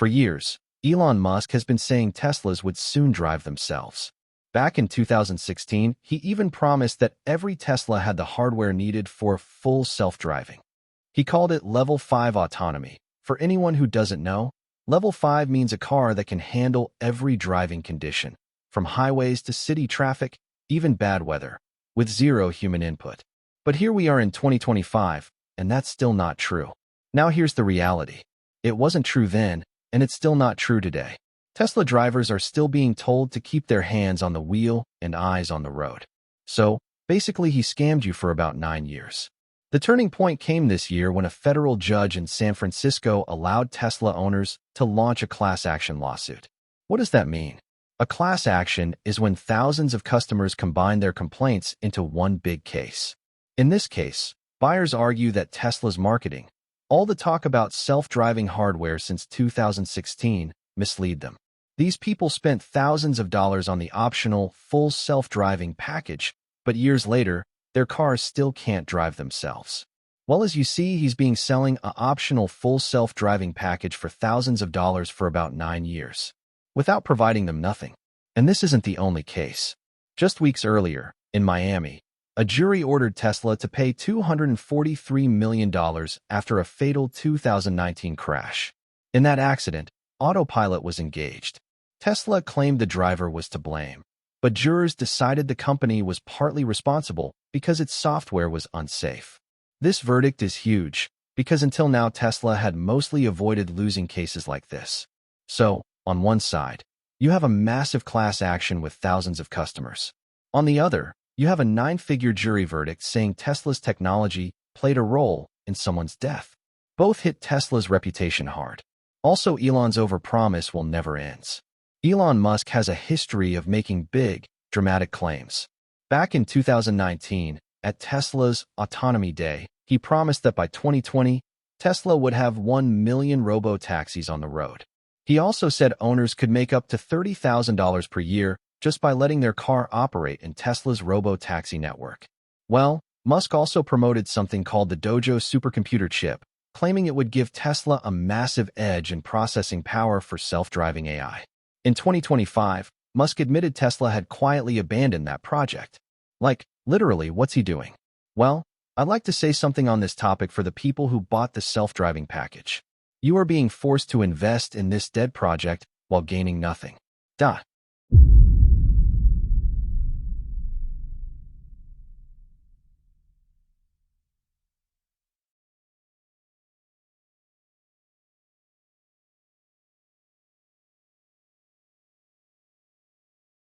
For years, Elon Musk has been saying Teslas would soon drive themselves. Back in 2016, he even promised that every Tesla had the hardware needed for full self-driving. He called it Level 5 autonomy. For anyone who doesn't know, Level 5 means a car that can handle every driving condition, from highways to city traffic, even bad weather, with zero human input. But here we are in 2025, and that's still not true. Now here's the reality. It wasn't true then, and it's still not true today. Tesla drivers are still being told to keep their hands on the wheel and eyes on the road. So, basically he scammed you for about 9 years. The turning point came this year when a federal judge in San Francisco allowed Tesla owners to launch a class action lawsuit. What does that mean? A class action is when thousands of customers combine their complaints into one big case. In this case, buyers argue that Tesla's marketing, all the talk about self-driving hardware since 2016, misled them. These people spent thousands of dollars on the optional full self-driving package, but years later, their cars still can't drive themselves. Well, as you see, he's been selling an optional full self-driving package for thousands of dollars for about 9 years, without providing them nothing. And this isn't the only case. Just weeks earlier, in Miami, a jury ordered Tesla to pay $243 million after a fatal 2019 crash. In that accident, Autopilot was engaged. Tesla claimed the driver was to blame, but jurors decided the company was partly responsible because its software was unsafe. This verdict is huge, because until now Tesla had mostly avoided losing cases like this. So, on one side, you have a massive class action with thousands of customers. On the other, you have a 9-figure jury verdict saying Tesla's technology played a role in someone's death. Both hit Tesla's reputation hard. Also, Elon's overpromise will never end. Elon Musk has a history of making big, dramatic claims. Back in 2019, at Tesla's Autonomy Day, he promised that by 2020, Tesla would have 1 million robo-taxis on the road. He also said owners could make up to $30,000 per year just by letting their car operate in Tesla's robo-taxi network. Well, Musk also promoted something called the Dojo supercomputer chip, claiming it would give Tesla a massive edge in processing power for self-driving AI. In 2025, Musk admitted Tesla had quietly abandoned that project. Like, literally, what's he doing? Well, I'd like to say something on this topic for the people who bought the self-driving package. You are being forced to invest in this dead project while gaining nothing. Duh.